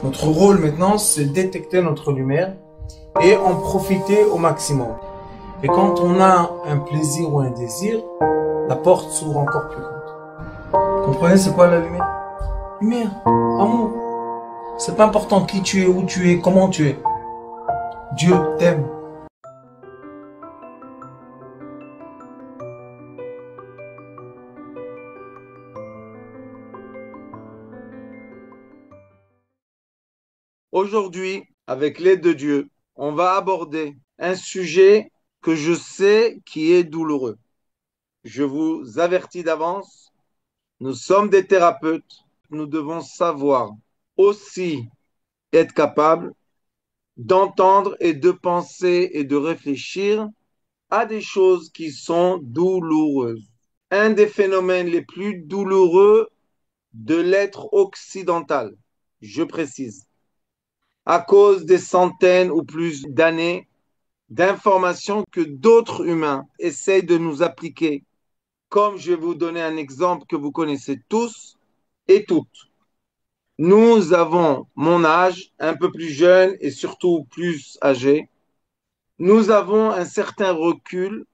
Notre rôle maintenant, c'est détecter notre lumière et en profiter au maximum. Et quand on a un plaisir ou un désir, la porte s'ouvre encore plus grande. Vous comprenez, c'est quoi la lumière? Lumière, amour. C'est pas important qui tu es, où tu es, comment tu es. Dieu t'aime. Aujourd'hui, avec l'aide de Dieu, on va aborder un sujet que je sais qui est douloureux. Je vous avertis d'avance, nous sommes des thérapeutes, nous devons savoir aussi être capables d'entendre et de penser et de réfléchir à des choses qui sont douloureuses. Un des phénomènes les plus douloureux de l'être occidental, je précise, à cause des centaines ou plus d'années d'informations que d'autres humains essayent de nous appliquer. Comme je vais vous donner un exemple que vous connaissez tous et toutes. Nous avons mon âge, un peu plus jeune et surtout plus âgé. Nous avons un certain recul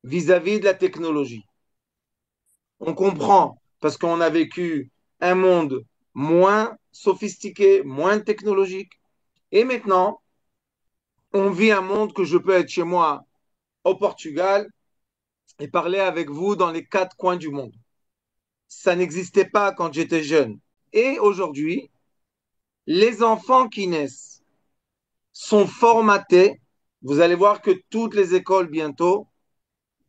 vis-à-vis de la technologie. On comprend parce qu'on a vécu un monde moins sophistiqué, moins technologique. Et maintenant, on vit un monde que je peux être chez moi au Portugal et parler avec vous dans les quatre coins du monde. Ça n'existait pas quand j'étais jeune. Et aujourd'hui, les enfants qui naissent sont formatés. Vous allez voir que toutes les écoles bientôt,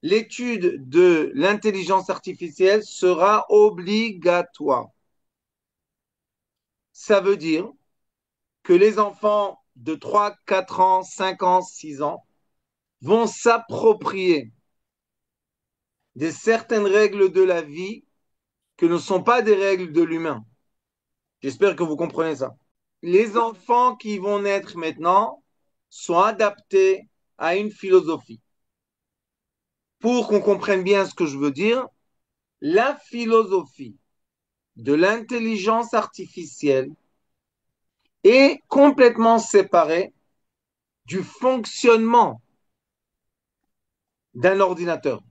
l'étude de l'intelligence artificielle sera obligatoire. Ça veut dire que les enfants de 3, 4 ans, 5 ans, 6 ans vont s'approprier de certaines règles de la vie que ne sont pas des règles de l'humain. J'espère que vous comprenez ça. Les enfants qui vont naître maintenant sont adaptés à une philosophie. Pour qu'on comprenne bien ce que je veux dire, la philosophie de l'intelligence artificielle est complètement séparée du fonctionnement d'un ordinateur.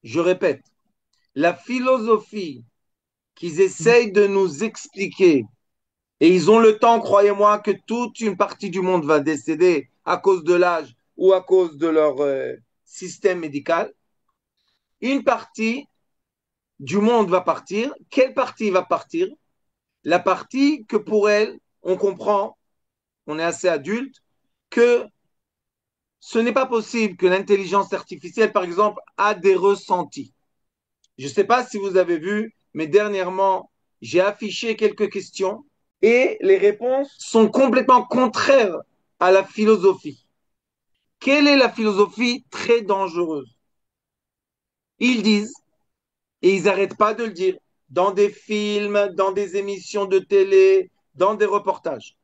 Je répète, la philosophie qu'ils essayent de nous expliquer, et ils ont le temps, croyez-moi, que toute une partie du monde va décéder à cause de l'âge ou à cause de leur système médical. Une partie du monde va partir. Quelle partie va partir? La partie que pour elle, on comprend, on est assez adulte, que ce n'est pas possible que l'intelligence artificielle, par exemple, a des ressentis. Je ne sais pas si vous avez vu, mais dernièrement, j'ai affiché quelques questions et les réponses sont complètement contraires à la philosophie. Quelle est la philosophie très dangereuse? Ils disent, et ils n'arrêtent pas de le dire, dans des films, dans des émissions de télé, dans des reportages,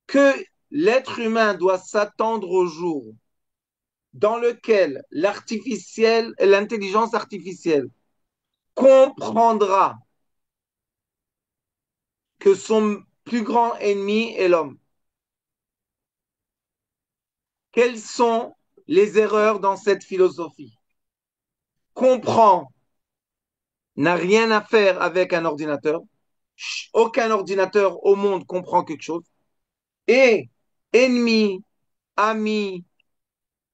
que l'être humain doit s'attendre au jour dans lequel l'intelligence artificielle comprendra que son plus grand ennemi est l'homme. Quelles sont les erreurs dans cette philosophie? Comprend n'a rien à faire avec un ordinateur. Aucun ordinateur au monde comprend quelque chose. Et ennemi, ami,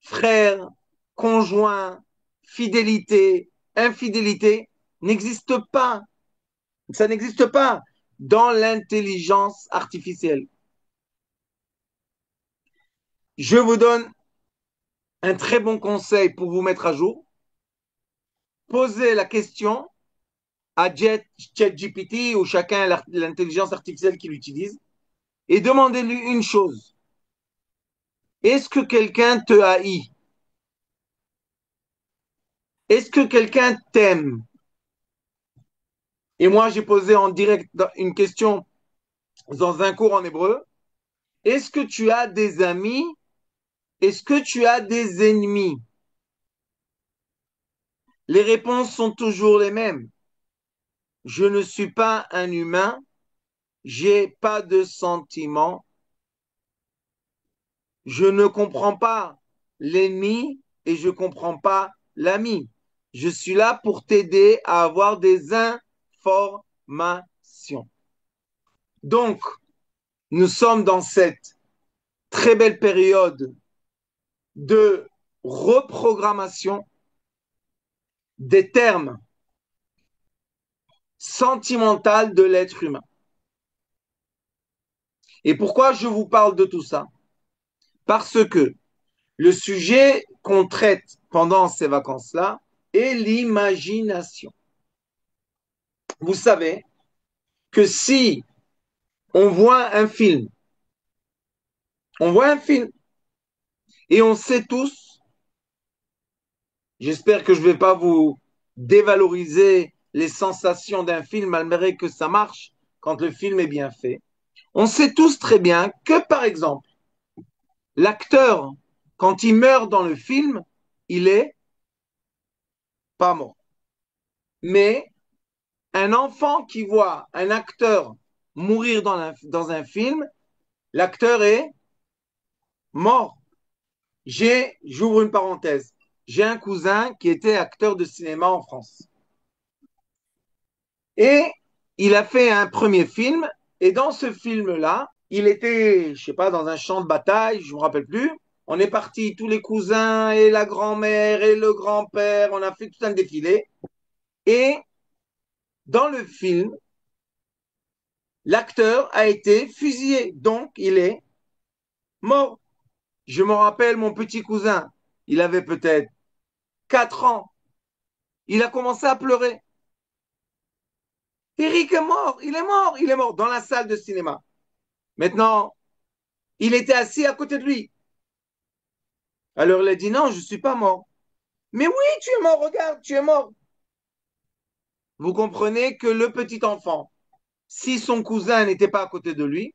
frère, conjoint, fidélité, infidélité n'existe pas. Ça n'existe pas dans l'intelligence artificielle. Je vous donne un très bon conseil pour vous mettre à jour. Posez la question à ChatGPT ou chacun l'intelligence artificielle qu'il utilise et demandez-lui une chose. Est-ce que quelqu'un te haït? Est-ce que quelqu'un t'aime? Et moi, j'ai posé en direct une question dans un cours en hébreu. Est-ce que tu as des amis? Est-ce que tu as des ennemis? Les réponses sont toujours les mêmes. Je ne suis pas un humain, j'ai pas de sentiments, je ne comprends pas l'ennemi et je comprends pas l'ami. Je suis là pour t'aider à avoir des informations. Donc, nous sommes dans cette très belle période de reprogrammation des termes sentimentaux de l'être humain. Et pourquoi je vous parle de tout ça? Parce que le sujet qu'on traite pendant ces vacances-là est l'imagination. Vous savez que si on voit un film et on sait tous, j'espère que je ne vais pas vous dévaloriser les sensations d'un film malgré que ça marche quand le film est bien fait. On sait tous très bien que, par exemple, l'acteur, quand il meurt dans le film, il est pas mort. Mais un enfant qui voit un acteur mourir dans un film, l'acteur est mort. J'ouvre une parenthèse, j'ai un cousin qui était acteur de cinéma en France. Et il a fait un premier film, et dans ce film-là, il était, je sais pas, dans un champ de bataille, je me rappelle plus. On est partis, tous les cousins et la grand-mère et le grand-père, on a fait tout un défilé. Et dans le film, l'acteur a été fusillé, donc il est mort. Je me rappelle mon petit cousin, il avait peut-être 4 ans. Il a commencé à pleurer. Eric est mort, il est mort, il est mort dans la salle de cinéma. Maintenant, il était assis à côté de lui. Alors il a dit non, je ne suis pas mort. Mais oui, tu es mort, regarde, tu es mort. Vous comprenez que le petit enfant, si son cousin n'était pas à côté de lui,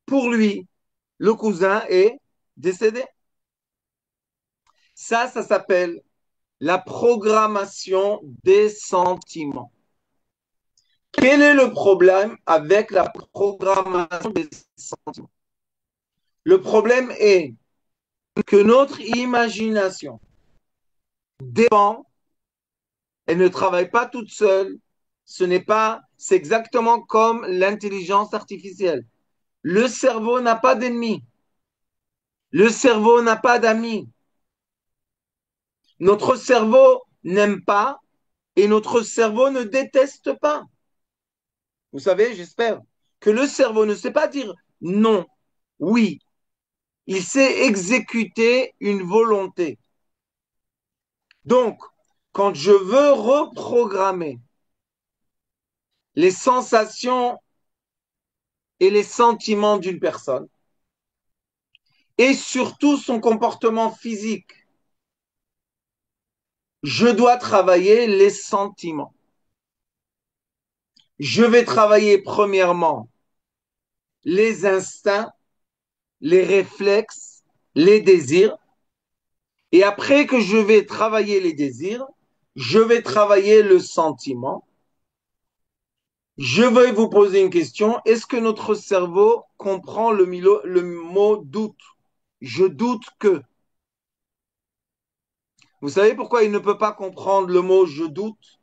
pour lui, le cousin est décédé. Ça s'appelle la programmation des sentiments. Quel est le problème avec la programmation des sentiments? Le problème est que notre imagination dépend, elle ne travaille pas toute seule. C'est exactement comme l'intelligence artificielle. Le cerveau n'a pas d'ennemi. Le cerveau n'a pas d'amis. Notre cerveau n'aime pas et notre cerveau ne déteste pas. Vous savez, j'espère que le cerveau ne sait pas dire non, oui. Il sait exécuter une volonté. Donc, quand je veux reprogrammer les sensations et les sentiments d'une personne, et surtout son comportement physique, je dois travailler les sentiments. Je vais travailler premièrement les instincts, les réflexes, les désirs. Et après que je vais travailler les désirs, je vais travailler le sentiment. Je vais vous poser une question. Est-ce que notre cerveau comprend le mot doute? Je doute que. Vous savez pourquoi il ne peut pas comprendre le mot je doute?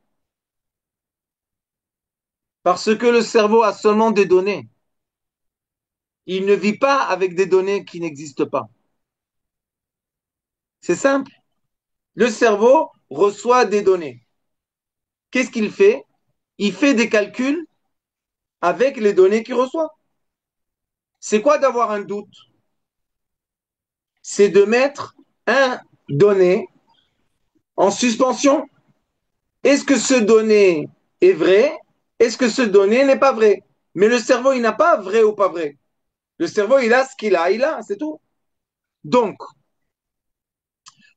Parce que le cerveau a seulement des données. Il ne vit pas avec des données qui n'existent pas. C'est simple. Le cerveau reçoit des données. Qu'est-ce qu'il fait? Il fait des calculs avec les données qu'il reçoit. C'est quoi d'avoir un doute? C'est de mettre un donné en suspension. Est-ce que ce donné est vrai? Est-ce que ce donné n'est pas vrai? Mais le cerveau, il n'a pas vrai ou pas vrai. Le cerveau, il a ce qu'il a, il a, c'est tout. Donc,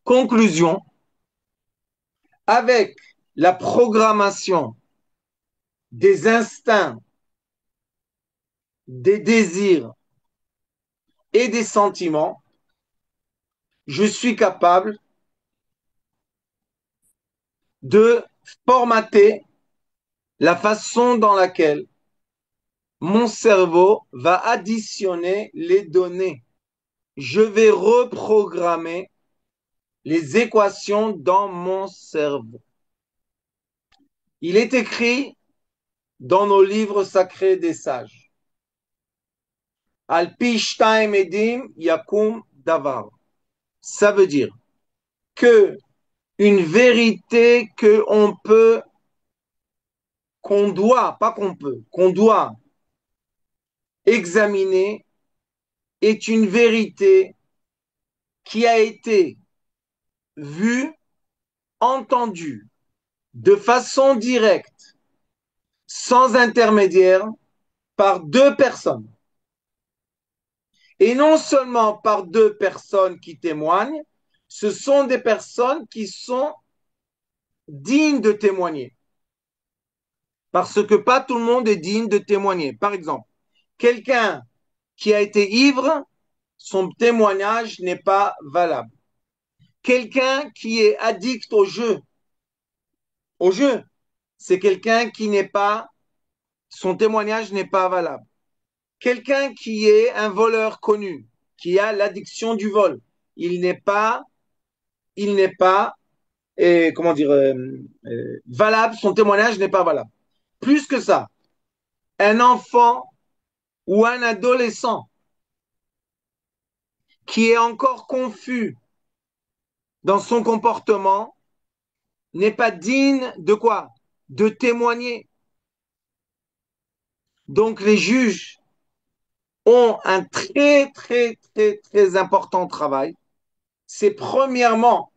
conclusion, avec la programmation des instincts, des désirs et des sentiments, je suis capable de formater la façon dans laquelle mon cerveau va additionner les données. Je vais reprogrammer les équations dans mon cerveau. Il est écrit dans nos livres sacrés des sages. Al pi shtaim edim yakum davar. Ça veut dire que une vérité qu'on doit examiner est une vérité qui a été vue, entendue de façon directe, sans intermédiaire, par deux personnes. Et non seulement par deux personnes qui témoignent, ce sont des personnes qui sont dignes de témoigner. Parce que pas tout le monde est digne de témoigner. Par exemple, quelqu'un qui a été ivre, son témoignage n'est pas valable. Quelqu'un qui est addict au jeu, c'est quelqu'un qui n'est pas, son témoignage n'est pas valable. Quelqu'un qui est un voleur connu, qui a l'addiction du vol, il n'est pas, comment dire, valable, son témoignage n'est pas valable. Plus que ça, un enfant ou un adolescent qui est encore confus dans son comportement n'est pas digne de quoi? De témoigner. Donc les juges ont un très, très, très, très important travail. C'est premièrement,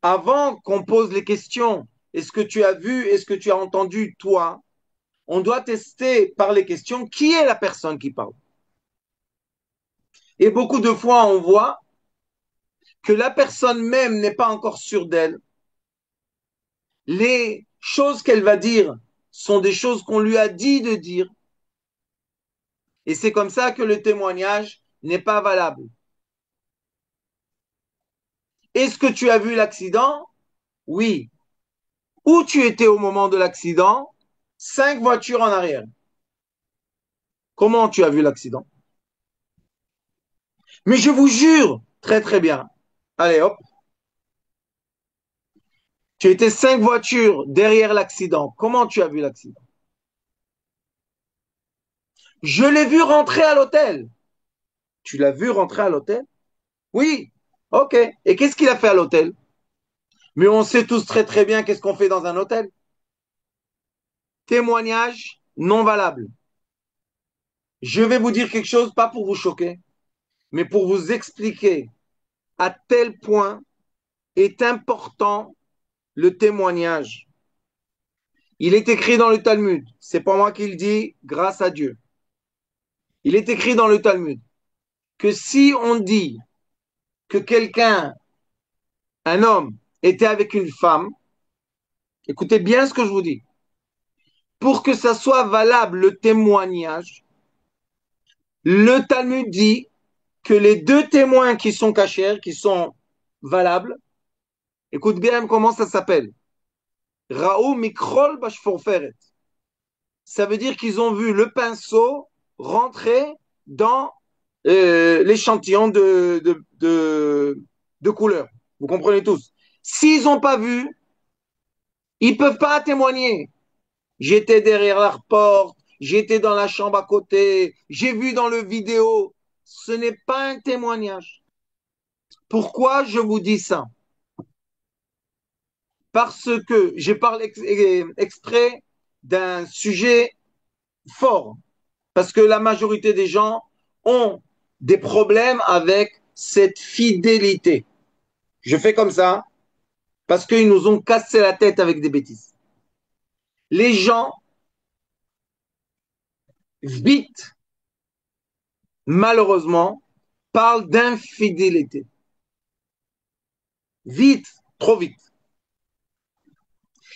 avant qu'on pose les questions, est-ce que tu as vu, est-ce que tu as entendu, toi, on doit tester par les questions qui est la personne qui parle. Et beaucoup de fois, on voit que la personne même n'est pas encore sûre d'elle. Les choses qu'elle va dire sont des choses qu'on lui a dit de dire. Et c'est comme ça que le témoignage n'est pas valable. Est-ce que tu as vu l'accident? Oui. Où tu étais au moment de l'accident? 5 voitures en arrière. Comment tu as vu l'accident? Mais je vous jure, très très bien. Allez hop. Tu étais 5 voitures derrière l'accident. Comment tu as vu l'accident? Je l'ai vu rentrer à l'hôtel. Tu l'as vu rentrer à l'hôtel? Oui. Ok. Et qu'est-ce qu'il a fait à l'hôtel? Mais on sait tous très très bien qu'est-ce qu'on fait dans un hôtel. Témoignage non valable. Je vais vous dire quelque chose, pas pour vous choquer, mais pour vous expliquer à tel point est important le témoignage. Il est écrit dans le Talmud, c'est pas moi qui le dis, grâce à Dieu. Il est écrit dans le Talmud que si on dit que quelqu'un, un homme, était avec une femme, écoutez bien ce que je vous dis, pour que ça soit valable le témoignage, le Talmud dit que les deux témoins qui sont cachers, qui sont valables, écoute bien comment ça s'appelle. Raou Mikrol Bashforferet. Ça veut dire qu'ils ont vu le pinceau rentrer dans l'échantillon de couleurs. Vous comprenez tous. S'ils n'ont pas vu, ils ne peuvent pas témoigner. J'étais derrière la porte, j'étais dans la chambre à côté, j'ai vu dans le vidéo. Ce n'est pas un témoignage. Pourquoi je vous dis ça? Parce que j'ai parlé exprès d'un sujet fort. Parce que la majorité des gens ont des problèmes avec cette fidélité. Je fais comme ça parce qu'ils nous ont cassé la tête avec des bêtises. Les gens, vite, malheureusement, parlent d'infidélité. Vite, trop vite.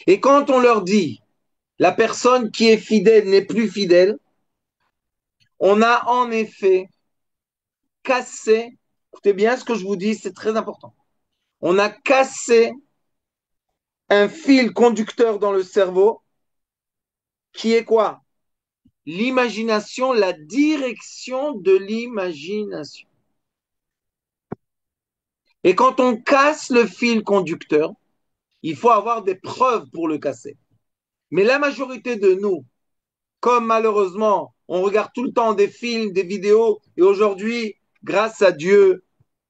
Et quand on leur dit la personne qui est fidèle n'est plus fidèle, on a en effet cassé, écoutez bien ce que je vous dis, c'est très important. On a cassé un fil conducteur dans le cerveau qui est quoi? l'imagination, la direction de l'imagination. Et quand on casse le fil conducteur, il faut avoir des preuves pour le casser. Mais la majorité de nous, comme malheureusement, on regarde tout le temps des films, des vidéos, et aujourd'hui, grâce à Dieu,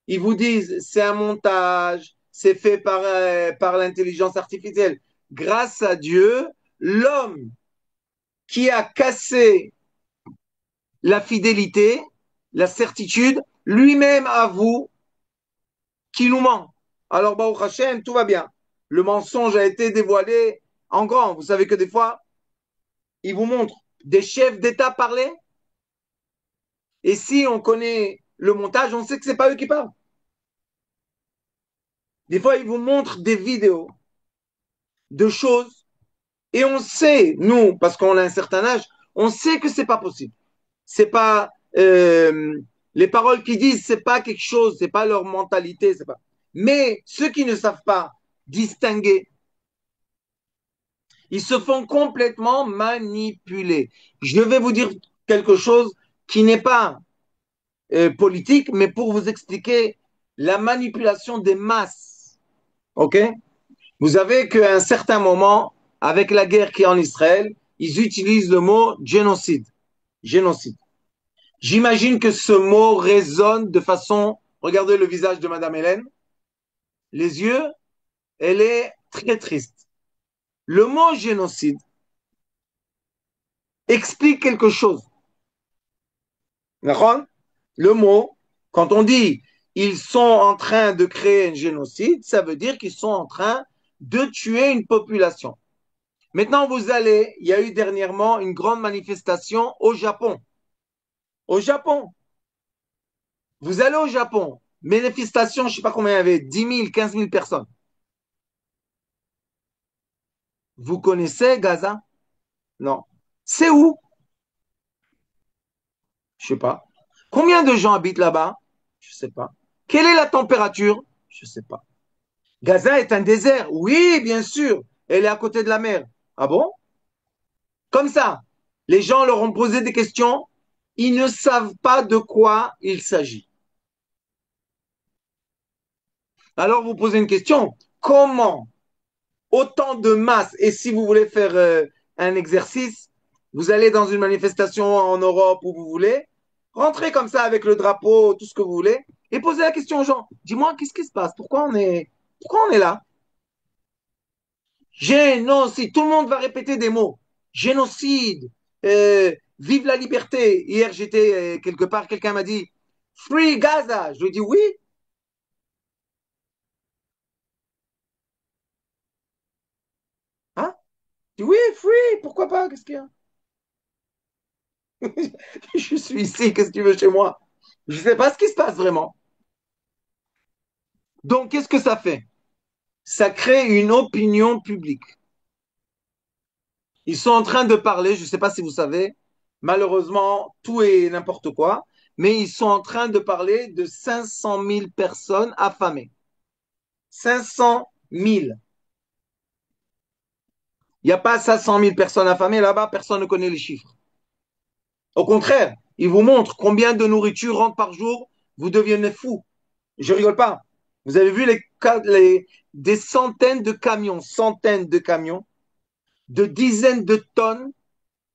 ils vous disent c'est un montage, c'est fait par l'intelligence artificielle. Grâce à Dieu, l'homme qui a cassé la fidélité, la certitude, lui-même avoue qu'il nous ment. Alors, Baruch Hashem, tout va bien. Le mensonge a été dévoilé en grand. Vous savez que des fois, ils vous montrent des chefs d'État parler. Et si on connaît le montage, on sait que c'est pas eux qui parlent. Des fois, ils vous montrent des vidéos de choses et on sait, nous, parce qu'on a un certain âge, on sait que c'est pas possible. C'est pas les paroles qu'ils disent, c'est pas quelque chose, c'est pas leur mentalité, c'est pas. Mais ceux qui ne savent pas distinguer, ils se font complètement manipuler. Je vais vous dire quelque chose qui n'est pas politique, mais pour vous expliquer la manipulation des masses. OK? Vous savez qu'à un certain moment, avec la guerre qui est en Israël, ils utilisent le mot génocide. Génocide. J'imagine que ce mot résonne de façon. Regardez le visage de Madame Hélène. Les yeux, elle est très triste. Le mot génocide explique quelque chose. Le mot, quand on dit ils sont en train de créer un génocide, ça veut dire qu'ils sont en train de tuer une population. Maintenant, vous allez, il y a eu dernièrement une grande manifestation au Japon. Au Japon. Vous allez au Japon, manifestation, je ne sais pas combien il y avait, 10 000, 15 000 personnes. Vous connaissez Gaza? Non. C'est où? Je ne sais pas. Combien de gens habitent là-bas? Je ne sais pas. Quelle est la température? Je ne sais pas. Gaza est un désert. Oui, bien sûr. Elle est à côté de la mer. Ah bon? Comme ça. Les gens leur ont posé des questions. Ils ne savent pas de quoi il s'agit. Alors vous posez une question. Comment autant de masse, et si vous voulez faire un exercice, vous allez dans une manifestation en Europe où vous voulez, rentrez comme ça avec le drapeau, tout ce que vous voulez, et posez la question aux gens. Dis-moi, qu'est-ce qui se passe? Pourquoi on est là? Génocide. Tout le monde va répéter des mots. Génocide. Vive la liberté. Hier, j'étais quelque part, quelqu'un m'a dit Free Gaza. Je lui ai dit oui. Hein? Je dis oui, free. Pourquoi pas? Qu'est-ce qu'il y a? Je suis ici. Qu'est-ce que tu veux chez moi? Je ne sais pas ce qui se passe vraiment. Donc, qu'est-ce que ça fait? Ça crée une opinion publique. Ils sont en train de parler, je ne sais pas si vous savez, malheureusement, tout est n'importe quoi, mais ils sont en train de parler de 500 000 personnes affamées. 500 000. Il n'y a pas 500 000 personnes affamées là-bas, personne ne connaît les chiffres. Au contraire, ils vous montrent combien de nourriture rentre par jour, vous devenez fou. Je rigole pas. Vous avez vu des centaines de camions, de dizaines de tonnes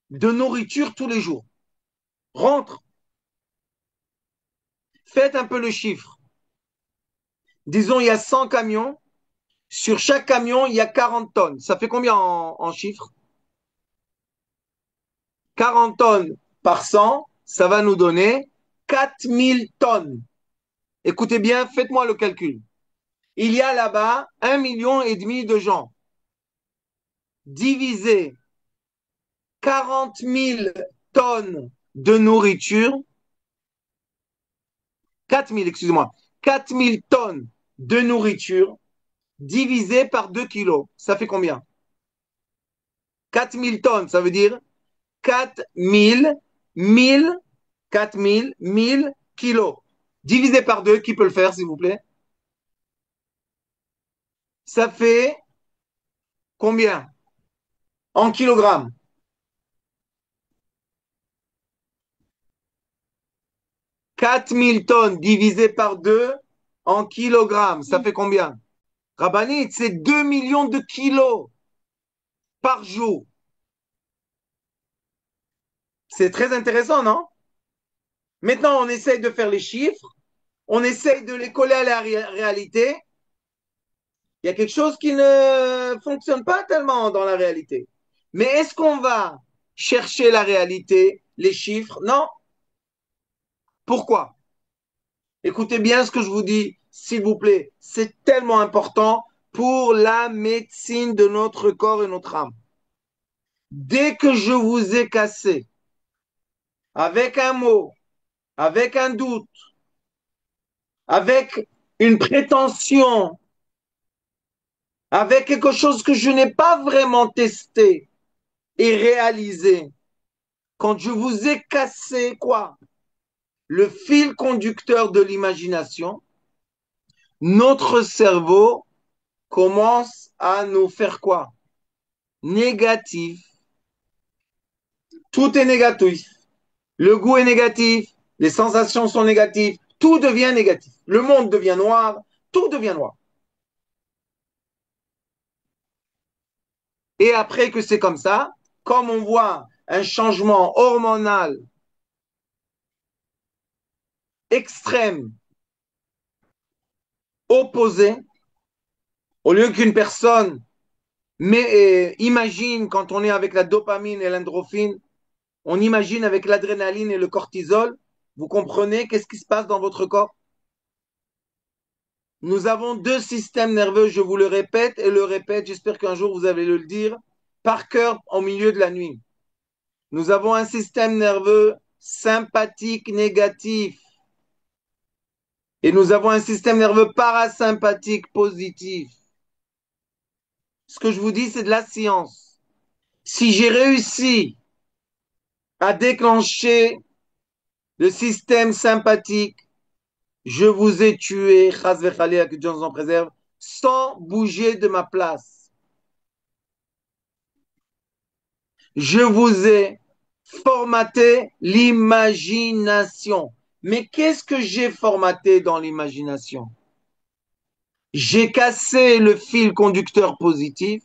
de nourriture tous les jours. Rentre, faites un peu le chiffre. Disons, il y a 100 camions. Sur chaque camion, il y a 40 tonnes. Ça fait combien en chiffres? 40 tonnes par 100, ça va nous donner 4000 tonnes. Écoutez bien, faites-moi le calcul. Il y a là-bas 1,5 million de gens. Divisez 40 000 tonnes de nourriture, 4000, excusez-moi, 4000 tonnes de nourriture divisé par 2 kilos. Ça fait combien? 4000 tonnes, ça veut dire 4000, 1000, 4000, 1000 kilos. Divisé par 2, qui peut le faire, s'il vous plaît? Ça fait combien? En kilogrammes. 4000 tonnes divisé par 2 en kilogrammes. Ça fait combien? Rabbanit, c'est 2 millions de kilos par jour. C'est très intéressant, non? Maintenant, on essaye de faire les chiffres, on essaye de les coller à la réalité. Il y a quelque chose qui ne fonctionne pas tellement dans la réalité. Mais est-ce qu'on va chercher la réalité, les chiffres? Non. Pourquoi? Écoutez bien ce que je vous dis, s'il vous plaît. C'est tellement important pour la médecine de notre corps et notre âme. Dès que je vous ai cassé avec un mot, avec un doute, avec une prétention, avec quelque chose que je n'ai pas vraiment testé et réalisé, quand je vous ai cassé quoi? Le fil conducteur de l'imagination, notre cerveau commence à nous faire quoi? Négatif. Tout est négatif. Le goût est négatif, les sensations sont négatives, tout devient négatif. Le monde devient noir, tout devient noir. Et après que c'est comme ça, comme on voit un changement hormonal extrême, opposé, au lieu qu'une personne imagine quand on est avec la dopamine et l'endorphine, on imagine avec l'adrénaline et le cortisol, vous comprenez qu'est-ce qui se passe dans votre corps? Nous avons deux systèmes nerveux, je vous le répète et le répète, j'espère qu'un jour vous allez le dire, par cœur au milieu de la nuit. Nous avons un système nerveux sympathique négatif et nous avons un système nerveux parasympathique positif. Ce que je vous dis, c'est de la science. Si j'ai réussi à déclencher le système sympathique, je vous ai tué, chas v'chalila, que Dieu nous en préserve, sans bouger de ma place. Je vous ai formaté l'imagination. Mais qu'est-ce que j'ai formaté dans l'imagination? J'ai cassé le fil conducteur positif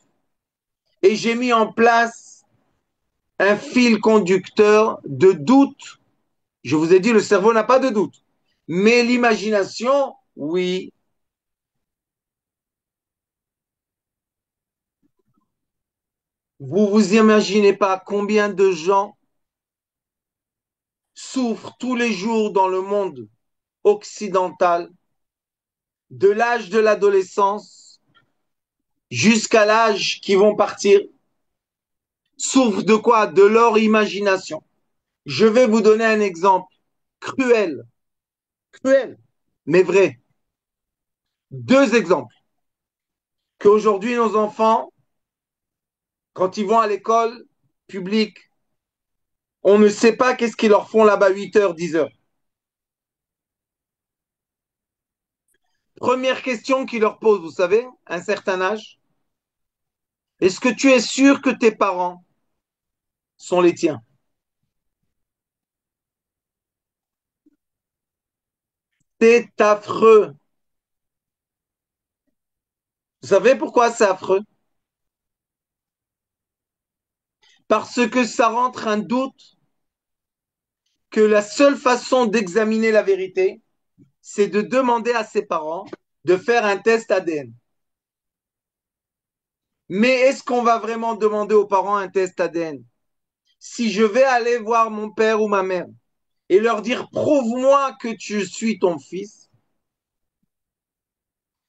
et j'ai mis en place un fil conducteur de doute. Je vous ai dit, le cerveau n'a pas de doute. Mais l'imagination, oui. Vous vous imaginez pas combien de gens souffrent tous les jours dans le monde occidental, de l'âge de l'adolescence jusqu'à l'âge qui vont partir, souffrent de quoi? De leur imagination. Je vais vous donner un exemple cruel, cruel, mais vrai. Deux exemples. Qu'aujourd'hui, nos enfants, quand ils vont à l'école publique, on ne sait pas qu'est-ce qu'ils leur font là-bas 8 heures, 10 heures. Première question qu'ils leur posent, vous savez, à un certain âge. Est-ce que tu es sûr que tes parents sont les tiens? C'est affreux. Vous savez pourquoi c'est affreux? Parce que ça rentre un doute que la seule façon d'examiner la vérité, c'est de demander à ses parents de faire un test ADN. Mais est-ce qu'on va vraiment demander aux parents un test ADN? Si je vais aller voir mon père ou ma mère et leur dire prouve-moi que tu suis ton fils,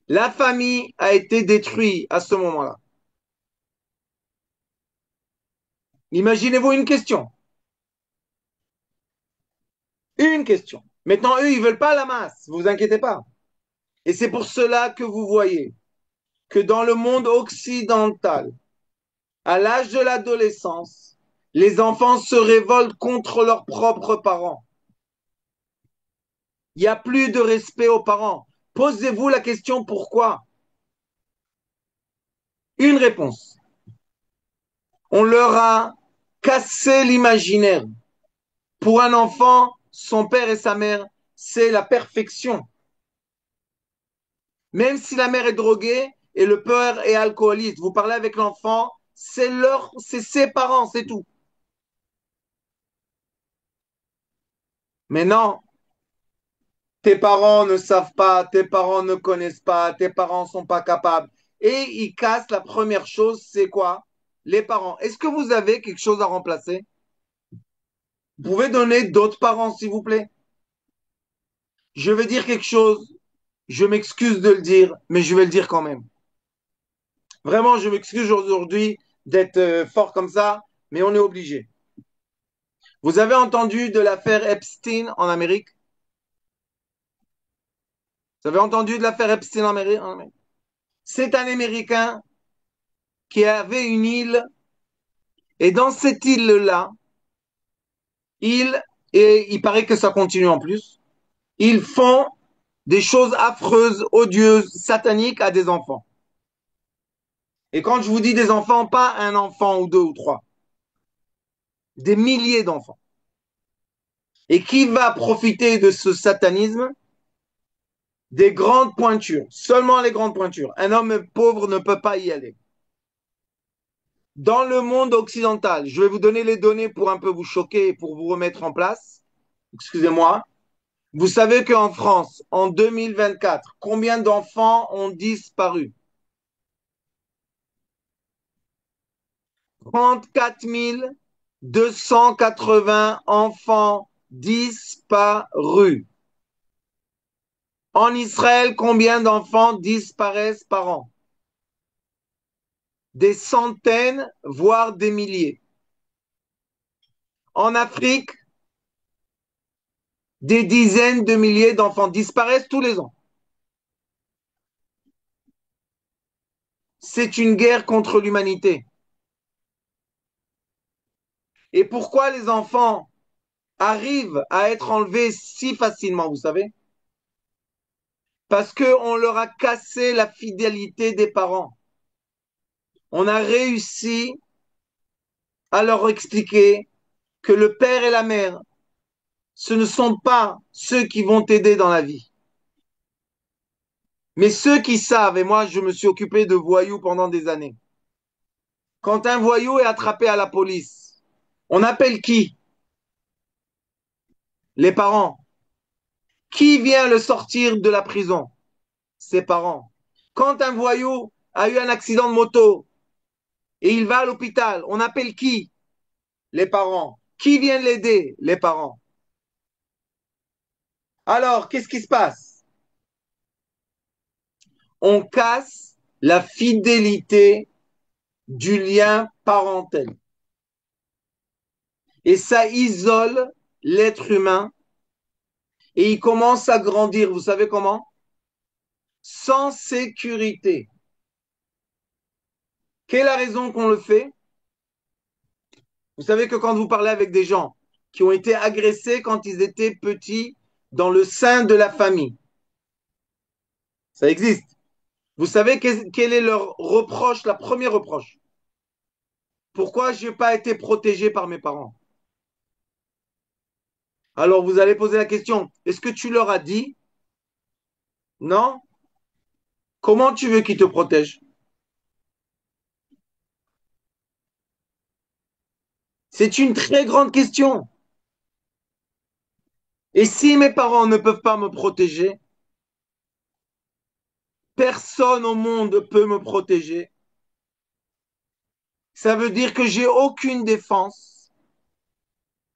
la famille a été détruite à ce moment-là. Imaginez-vous une question. Une question. Maintenant, eux, ils veulent pas la masse, vous inquiétez pas. Et c'est pour cela que vous voyez que dans le monde occidental, à l'âge de l'adolescence, les enfants se révoltent contre leurs propres parents. Il n'y a plus de respect aux parents. Posez-vous la question pourquoi? Une réponse. On leur a cassé l'imaginaire. Pour un enfant, son père et sa mère, c'est la perfection. Même si la mère est droguée et le père est alcooliste, vous parlez avec l'enfant, c'est ses parents, c'est tout. Mais non, tes parents ne savent pas, tes parents ne connaissent pas, tes parents ne sont pas capables. Et ils cassent la première chose, c'est quoi? Les parents. Est-ce que vous avez quelque chose à remplacer? Vous pouvez donner d'autres parents, s'il vous plaît? Je vais dire quelque chose, je m'excuse de le dire, mais je vais le dire quand même. Vraiment, je m'excuse aujourd'hui d'être fort comme ça, mais on est obligé. Vous avez entendu de l'affaire Epstein en Amérique? Vous avez entendu de l'affaire Epstein en Amérique? C'est un Américain qui avait une île, et dans cette île-là, et il paraît que ça continue en plus, ils font des choses affreuses, odieuses, sataniques à des enfants. Et quand je vous dis des enfants, pas un enfant ou deux ou trois, des milliers d'enfants. Et qui va profiter de ce satanisme? Des grandes pointures, seulement les grandes pointures. Un homme pauvre ne peut pas y aller. Dans le monde occidental, je vais vous donner les données pour un peu vous choquer et pour vous remettre en place. Excusez-moi. Vous savez qu'en France, en 2024, combien d'enfants ont disparu? 34 280 enfants disparus. En Israël, combien d'enfants disparaissent par an? Des centaines, voire des milliers. En Afrique, des dizaines de milliers d'enfants disparaissent tous les ans. C'est une guerre contre l'humanité. Et pourquoi les enfants arrivent à être enlevés si facilement, vous savez? Parce qu'on leur a cassé la fidélité des parents. On a réussi à leur expliquer que le père et la mère, ce ne sont pas ceux qui vont t'aider dans la vie. Mais ceux qui savent, et moi je me suis occupé de voyous pendant des années, quand un voyou est attrapé à la police, on appelle qui? Les parents. Qui vient le sortir de la prison? Ses parents. Quand un voyou a eu un accident de moto et il va à l'hôpital, on appelle qui? Les parents. Qui vient l'aider? Les parents. Alors, qu'est-ce qui se passe? On casse la fidélité du lien parental. Et ça isole l'être humain et il commence à grandir. Vous savez comment? Sans sécurité. Quelle est la raison qu'on le fait? Vous savez que quand vous parlez avec des gens qui ont été agressés quand ils étaient petits dans le sein de la famille, ça existe. Vous savez quel est leur reproche, la première reproche? Pourquoi je n'ai pas été protégé par mes parents? Alors vous allez poser la question, est-ce que tu leur as dit? Non? Comment tu veux qu'ils te protègent? C'est une très grande question. Et si mes parents ne peuvent pas me protéger, personne au monde peut me protéger. Ça veut dire que j'ai aucune défense.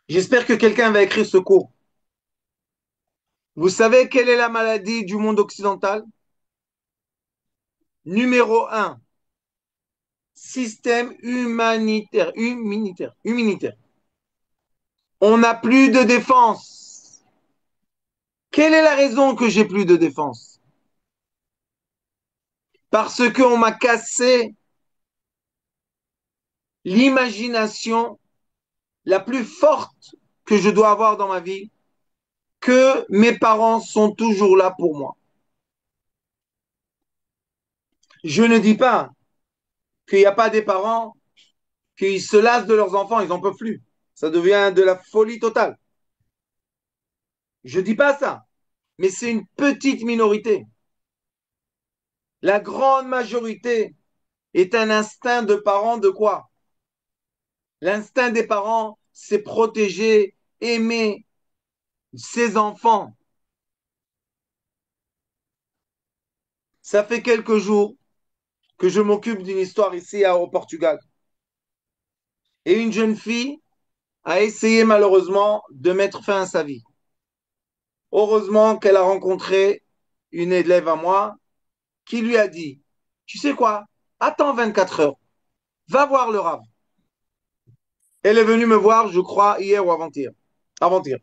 J'espère que quelqu'un va écrire ce cours. Vous savez quelle est la maladie du monde occidental? Numéro un, système humanitaire. On n'a plus de défense. Quelle est la raison que j'ai plus de défense? Parce qu'on m'a cassé l'imagination la plus forte que je dois avoir dans ma vie, que mes parents sont toujours là pour moi. Je ne dis pas qu'il n'y a pas des parents qui se lassent de leurs enfants, ils n'en peuvent plus. Ça devient de la folie totale. Je ne dis pas ça. Mais c'est une petite minorité. La grande majorité est un instinct de parents de quoi? L'instinct des parents, c'est protéger, aimer ses enfants. Ça fait quelques jours que je m'occupe d'une histoire ici au Portugal. Et une jeune fille a essayé malheureusement de mettre fin à sa vie. Heureusement qu'elle a rencontré une élève à moi qui lui a dit, tu sais quoi, attends 24 heures, va voir le Rav. Elle est venue me voir, je crois, hier ou avant-hier. Avant-hier.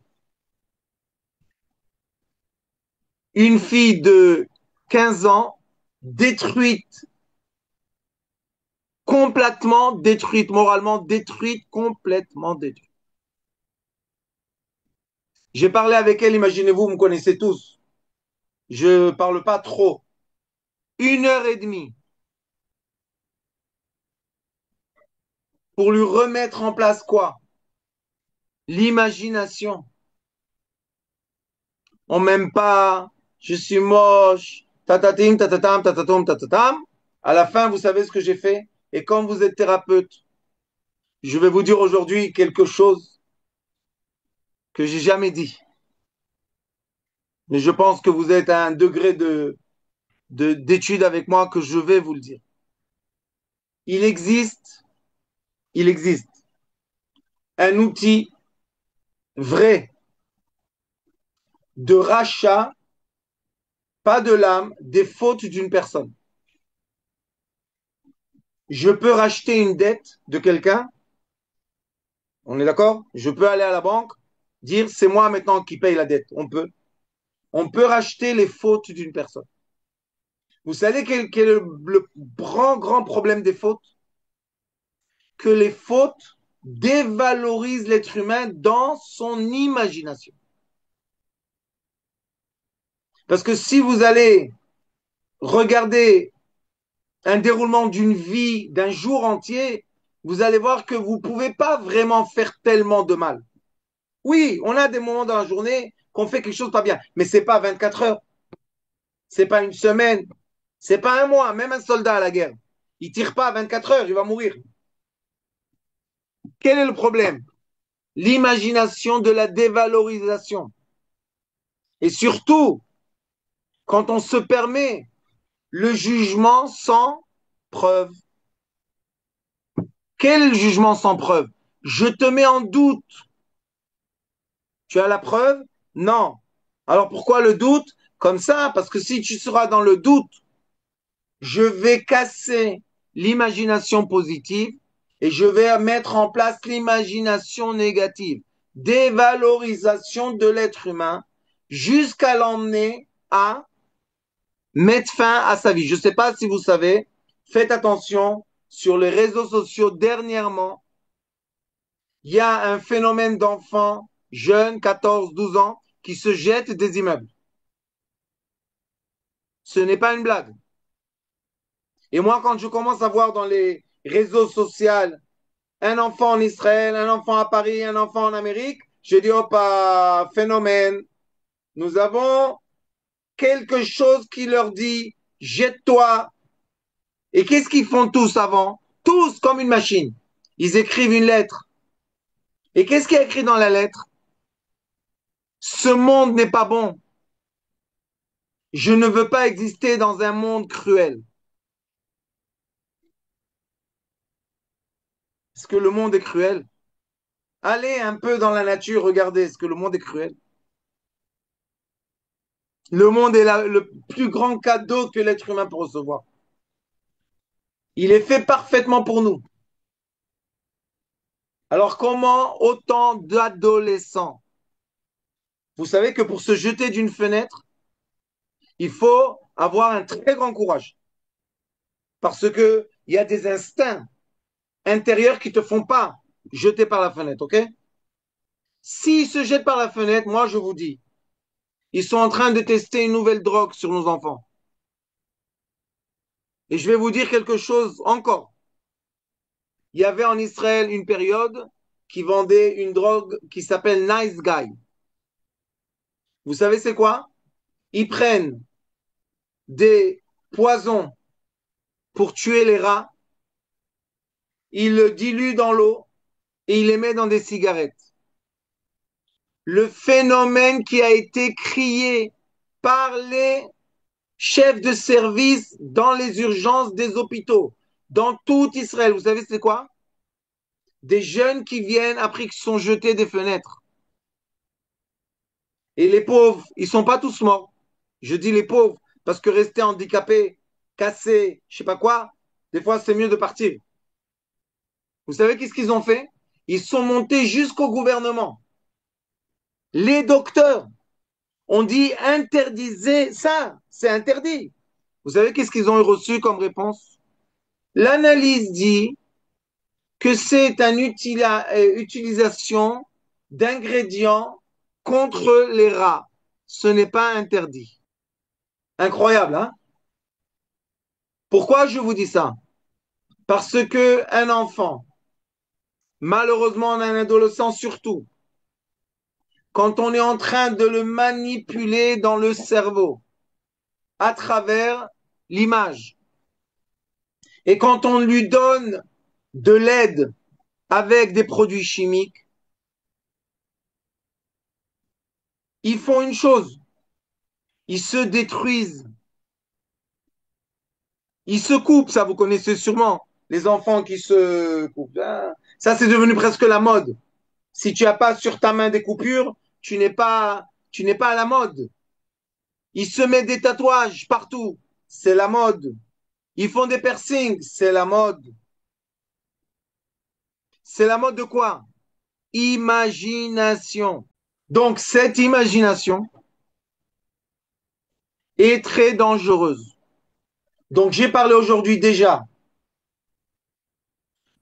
Une fille de 15 ans, détruite, complètement détruite, moralement détruite, complètement détruite. J'ai parlé avec elle, imaginez-vous, vous me connaissez tous. Je ne parle pas trop. 1 heure et demie pour lui remettre en place quoi? L'imagination. On m'aime pas, je suis moche, tatatim, tatatam, tatatum, tatatam. À la fin, vous savez ce que j'ai fait? Et quand vous êtes thérapeute, je vais vous dire aujourd'hui quelque chose que j'ai jamais dit. Mais je pense que vous êtes à un degré d'étude avec moi que je vais vous le dire. Il existe, il existe un outil vrai de rachat, pas de l'âme, des fautes d'une personne. Je peux racheter une dette de quelqu'un, on est d'accord? Je peux aller à la banque, dire c'est moi maintenant qui paye la dette. On peut. On peut racheter les fautes d'une personne. Vous savez quel est le grand, grand problème des fautes? Que les fautes dévalorisent l'être humain dans son imagination. Parce que si vous allez regarder un déroulement d'une vie, d'un jour entier, vous allez voir que vous ne pouvez pas vraiment faire tellement de mal. Oui, on a des moments dans la journée qu'on fait quelque chose de pas bien, mais ce n'est pas 24 heures, ce n'est pas une semaine, ce n'est pas un mois, même un soldat à la guerre. Il ne tire pas à 24 heures, il va mourir. Quel est le problème? L'imagination de la dévalorisation. Et surtout, quand on se permet le jugement sans preuve. Quel jugement sans preuve? Je te mets en doute. Tu as la preuve? Non. Alors pourquoi le doute? Comme ça, parce que si tu seras dans le doute, je vais casser l'imagination positive et je vais mettre en place l'imagination négative. Dévalorisation de l'être humain jusqu'à l'emmener à mettre fin à sa vie. Je ne sais pas si vous savez, faites attention, sur les réseaux sociaux dernièrement, il y a un phénomène d'enfants jeunes, 14, 12 ans, qui se jettent des immeubles. Ce n'est pas une blague. Et moi, quand je commence à voir dans les réseaux sociaux un enfant en Israël, un enfant à Paris, un enfant en Amérique, je dis, hop, phénomène. Nous avons quelque chose qui leur dit, jette-toi. Et qu'est-ce qu'ils font tous avant? Tous comme une machine. Ils écrivent une lettre. Et qu'est-ce qui est écrit dans la lettre? Ce monde n'est pas bon. Je ne veux pas exister dans un monde cruel. Est-ce que le monde est cruel? Allez un peu dans la nature, regardez, est-ce que le monde est cruel? Le monde est le plus grand cadeau que l'être humain peut recevoir. Il est fait parfaitement pour nous. Alors comment autant d'adolescents? Vous savez que pour se jeter d'une fenêtre, il faut avoir un très grand courage. Parce qu'il y a des instincts intérieurs qui ne te font pas jeter par la fenêtre, ok? S'ils se jettent par la fenêtre, moi je vous dis, ils sont en train de tester une nouvelle drogue sur nos enfants. Et je vais vous dire quelque chose encore. Il y avait en Israël une période qui vendait une drogue qui s'appelle Nice Guy. Vous savez c'est quoi? ils prennent des poisons pour tuer les rats, ils le diluent dans l'eau et ils les mettent dans des cigarettes. Le phénomène qui a été crié par les chefs de service dans les urgences des hôpitaux, dans tout Israël. Vous savez c'est quoi? Des jeunes qui viennent après qu'ils sont jetés des fenêtres. Et les pauvres, ils sont pas tous morts. Je dis les pauvres parce que rester handicapé, cassé, je sais pas quoi, des fois c'est mieux de partir. Vous savez qu'est-ce qu'ils ont fait? Ils sont montés jusqu'au gouvernement. Les docteurs ont dit interdisez ça, c'est interdit. Vous savez qu'est-ce qu'ils ont reçu comme réponse? L'analyse dit que c'est une utilisation d'ingrédients contre les rats. Ce n'est pas interdit. Incroyable, hein? Pourquoi je vous dis ça? Parce que un enfant, malheureusement un adolescent surtout, quand on est en train de le manipuler dans le cerveau à travers l'image, et quand on lui donne de l'aide avec des produits chimiques, ils font une chose, ils se détruisent, ils se coupent, ça vous connaissez sûrement, les enfants qui se coupent. Ça, c'est devenu presque la mode. Si tu n'as pas sur ta main des coupures, tu n'es pas à la mode. Ils se mettent des tatouages partout, c'est la mode. Ils font des piercings, c'est la mode. C'est la mode de quoi? Imagination. Donc, cette imagination est très dangereuse. Donc, j'ai parlé aujourd'hui déjà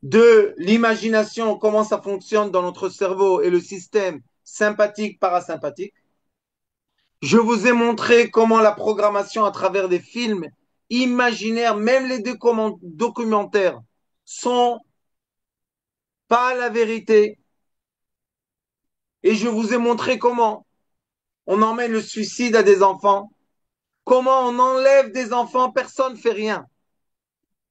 de l'imagination, comment ça fonctionne dans notre cerveau et le système sympathique, parasympathique. Je vous ai montré comment la programmation à travers des films imaginaires, même les documentaires, sont pas la vérité. Et je vous ai montré comment on emmène le suicide à des enfants, comment on enlève des enfants, personne ne fait rien.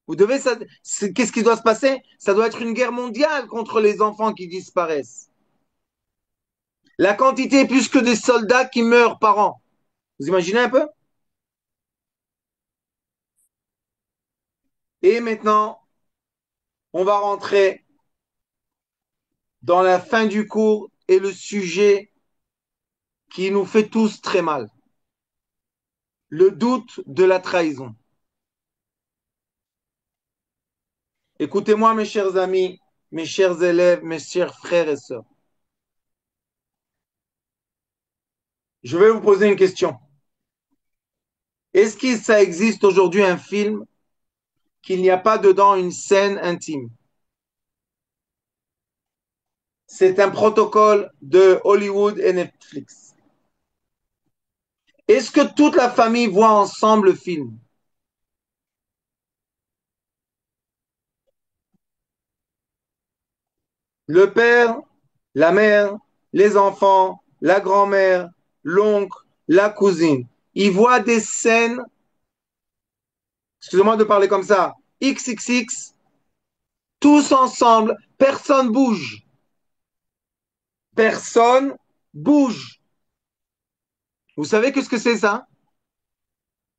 Vous devez, qu'est-ce qui doit se passer? Ça doit être une guerre mondiale contre les enfants qui disparaissent. La quantité est plus que des soldats qui meurent par an. Vous imaginez un peu? Et maintenant, on va rentrer dans la fin du cours et le sujet qui nous fait tous très mal. Le doute de la trahison. Écoutez-moi, mes chers amis, mes chers élèves, mes chers frères et sœurs. Je vais vous poser une question. Est-ce que ça existe aujourd'hui un film qu'il n'y a pas dedans une scène intime? C'est un protocole de Hollywood et Netflix. Est-ce que toute la famille voit ensemble le film? Le père, la mère, les enfants, la grand-mère, l'oncle, la cousine. Ils voient des scènes, excusez-moi de parler comme ça, XXX, tous ensemble, personne bouge. Personne bouge. Vous savez qu'est-ce que c'est ça?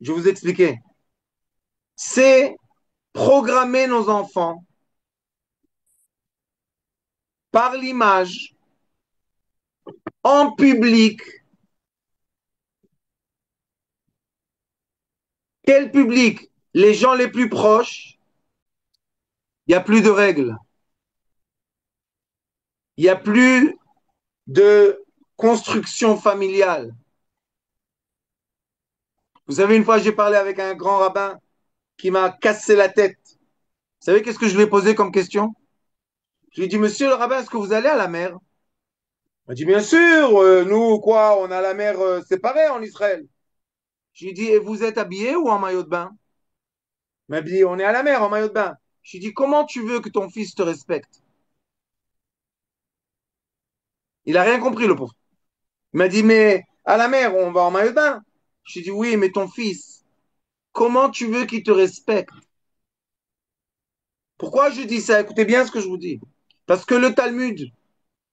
Je vais vous expliquer. C'est programmer nos enfants par l'image, en public. Quel public? Les gens les plus proches. Il n'y a plus de règles. Il n'y a plus de construction familiale. Vous savez, une fois, j'ai parlé avec un grand rabbin qui m'a cassé la tête. Vous savez qu'est-ce que je lui ai posé comme question? Je lui ai dit, monsieur le rabbin, est-ce que vous allez à la mer? Il m'a dit, bien sûr, nous, quoi, on a la mer séparée en Israël. Je lui ai dit, et vous êtes habillé ou en maillot de bain? Il m'a dit, on est à la mer en maillot de bain. Je lui ai dit, comment tu veux que ton fils te respecte? Il a rien compris, le pauvre. Il m'a dit, mais à la mer, on va en maillot de bain. Je dis, oui, mais ton fils, comment tu veux qu'il te respecte? Pourquoi je dis ça? Écoutez bien ce que je vous dis. Parce que le Talmud,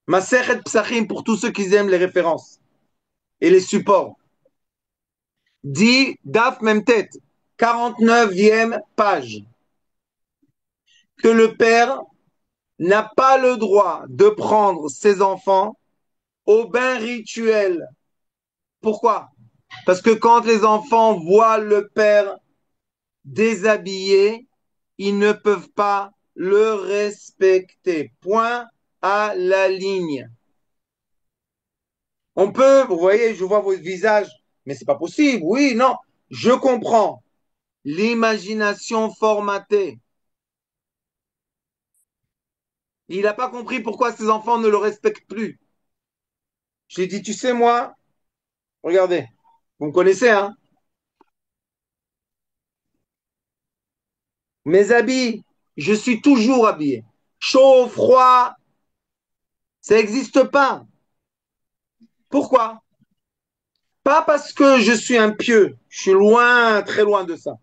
Masechet Psachim, pour tous ceux qui aiment les références et les supports, dit, Daf Memtet, 49e page, que le père n'a pas le droit de prendre ses enfants au bain rituel. Pourquoi? Parce que quand les enfants voient le père déshabillé, ils ne peuvent pas le respecter. Point à la ligne. On peut, vous voyez, je vois votre visage, mais c'est pas possible. Oui, non, je comprends. L'imagination formatée. Il n'a pas compris pourquoi ses enfants ne le respectent plus. Je lui ai dit, tu sais, moi, regardez, vous me connaissez, hein? Mes habits, je suis toujours habillé. Chaud, froid, ça n'existe pas. Pourquoi? Pas parce que je suis un pieux. Je suis loin, très loin de ça. Vous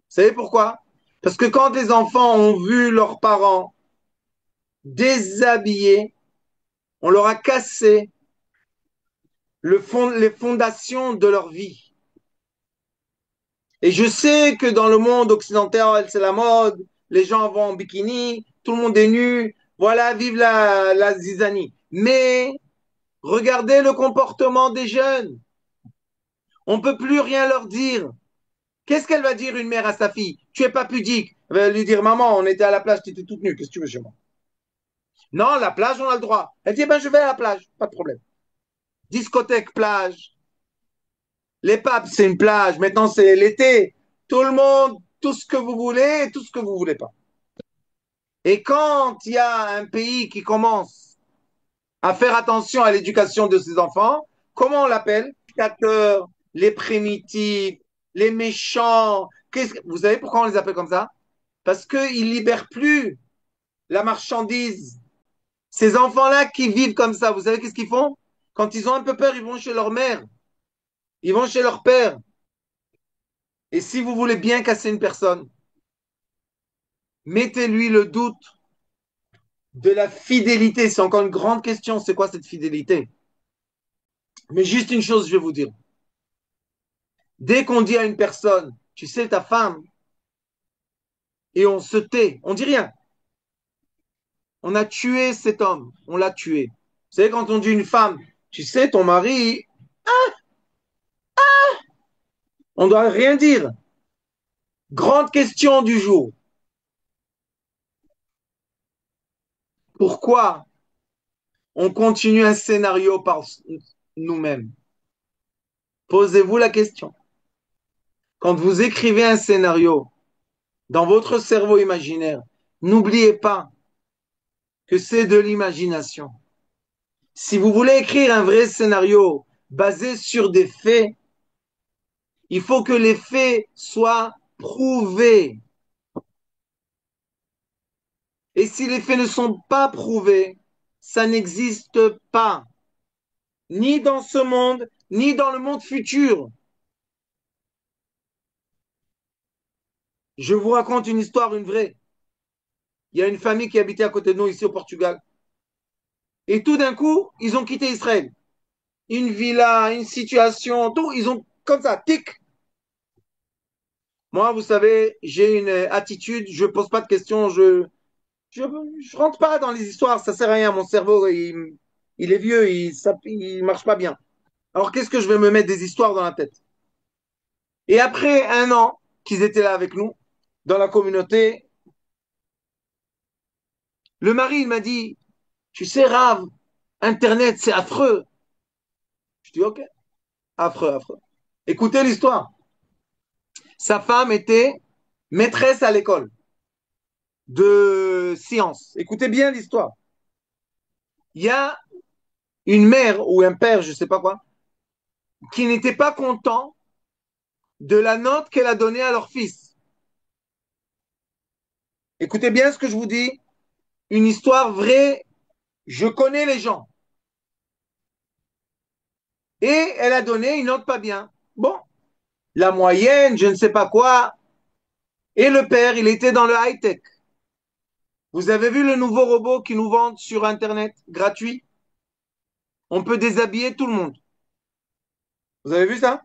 savez pourquoi? Parce que quand les enfants ont vu leurs parents déshabillés, on leur a cassé les fondations de leur vie. Et je sais que dans le monde occidental, c'est la mode, les gens vont en bikini, tout le monde est nu, voilà, vive la zizanie. Mais regardez le comportement des jeunes. On ne peut plus rien leur dire. Qu'est-ce qu'elle va dire une mère à sa fille? Tu es pas pudique. Elle va lui dire, maman, on était à la plage, tu étais toute nue, qu'est-ce que tu veux chez moi? Non, la plage, on a le droit. Elle dit, ben je vais à la plage, pas de problème. Discothèque, plage. Les papes, c'est une plage. Maintenant, c'est l'été. Tout le monde, tout ce que vous voulez et tout ce que vous voulez pas. Et quand il y a un pays qui commence à faire attention à l'éducation de ses enfants, comment on l'appelle? Les dictateurs, les primitifs, les méchants. Vous savez pourquoi on les appelle comme ça? Parce qu'ils ne libèrent plus la marchandise. Ces enfants-là qui vivent comme ça, vous savez qu'est-ce qu'ils font? Quand ils ont un peu peur, ils vont chez leur mère, ils vont chez leur père. Et si vous voulez bien casser une personne, mettez-lui le doute de la fidélité. C'est encore une grande question, c'est quoi cette fidélité? Mais juste une chose, je vais vous dire. Dès qu'on dit à une personne, tu sais, ta femme, et on se tait, on dit rien. On a tué cet homme, on l'a tué. Vous savez, quand on dit une femme, tu sais, ton mari, on ne doit rien dire. Grande question du jour. Pourquoi on continue un scénario par nous-mêmes? Posez-vous la question. Quand vous écrivez un scénario dans votre cerveau imaginaire, n'oubliez pas que c'est de l'imagination. Si vous voulez écrire un vrai scénario basé sur des faits, il faut que les faits soient prouvés. Et si les faits ne sont pas prouvés, ça n'existe pas, ni dans ce monde, ni dans le monde futur. Je vous raconte une histoire, une vraie. Il y a une famille qui habitait à côté de nous ici au Portugal. Et tout d'un coup, ils ont quitté Israël. Une villa, une situation, tout, ils ont comme ça, tic. Moi, vous savez, j'ai une attitude, je pose pas de questions, je, je rentre pas dans les histoires, ça sert à rien. Mon cerveau, il est vieux, il marche pas bien. Alors, qu'est-ce que je vais me mettre des histoires dans la tête? Et après un an qu'ils étaient là avec nous, dans la communauté, le mari, il m'a dit, tu sais, Rav, Internet, c'est affreux. Je dis, ok, affreux, affreux. Écoutez l'histoire. Sa femme était maîtresse à l'école de sciences. Écoutez bien l'histoire. Il y a une mère ou un père, je ne sais pas quoi, qui n'était pas content de la note qu'elle a donnée à leur fils. Écoutez bien ce que je vous dis. Une histoire vraie. Je connais les gens. Et elle a donné une note pas bien. Bon, la moyenne, je ne sais pas quoi. Et le père, il était dans le high-tech. Vous avez vu le nouveau robot qui nous vendent sur Internet, gratuit? On peut déshabiller tout le monde. Vous avez vu ça?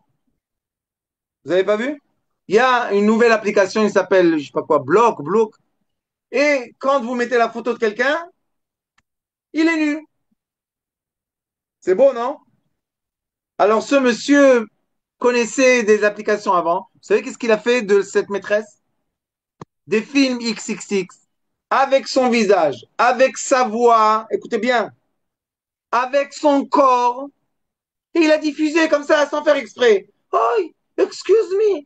Vous avez pas vu? Il y a une nouvelle application, il s'appelle, je sais pas quoi, Block. Et quand vous mettez la photo de quelqu'un, il est nu. C'est beau, non? Alors, ce monsieur connaissait des applications avant. Vous savez qu'est-ce qu'il a fait de cette maîtresse? Des films XXX, avec son visage, avec sa voix, écoutez bien, avec son corps. Et il a diffusé comme ça, sans faire exprès. Oh, excuse me.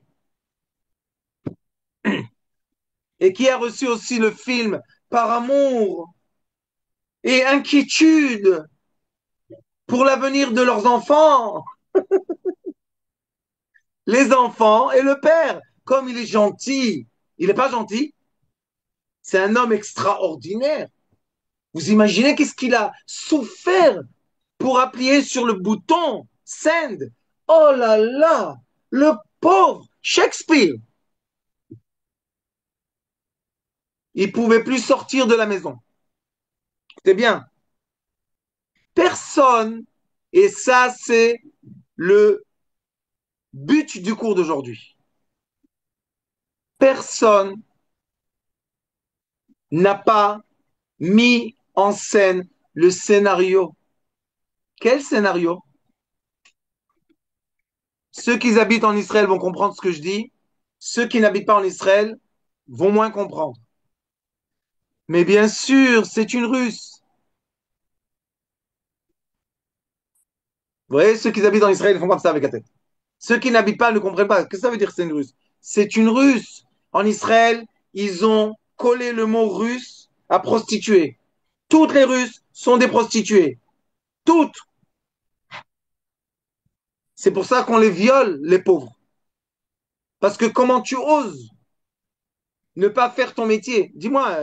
Et qui a reçu aussi le film par amour et inquiétude pour l'avenir de leurs enfants, les enfants et le père. Comme il est gentil, il n'est pas gentil, c'est un homme extraordinaire. Vous imaginez qu'est-ce qu'il a souffert pour appuyer sur le bouton send. Oh là là, le pauvre Shakespeare. Il pouvait plus sortir de la maison. C'est bien. Personne, et ça c'est le but du cours d'aujourd'hui. Personne n'a pas mis en scène le scénario. Quel scénario? Ceux qui habitent en Israël vont comprendre ce que je dis. Ceux qui n'habitent pas en Israël vont moins comprendre. Mais bien sûr, c'est une Russe. Vous voyez, ceux qui habitent en Israël ils font comme ça avec la tête. Ceux qui n'habitent pas ne comprennent pas. Qu'est-ce que ça veut dire c'est une Russe? C'est une Russe. En Israël, ils ont collé le mot russe à prostituée. Toutes les Russes sont des prostituées. Toutes. C'est pour ça qu'on les viole, les pauvres. Parce que comment tu oses ne pas faire ton métier? Dis-moi,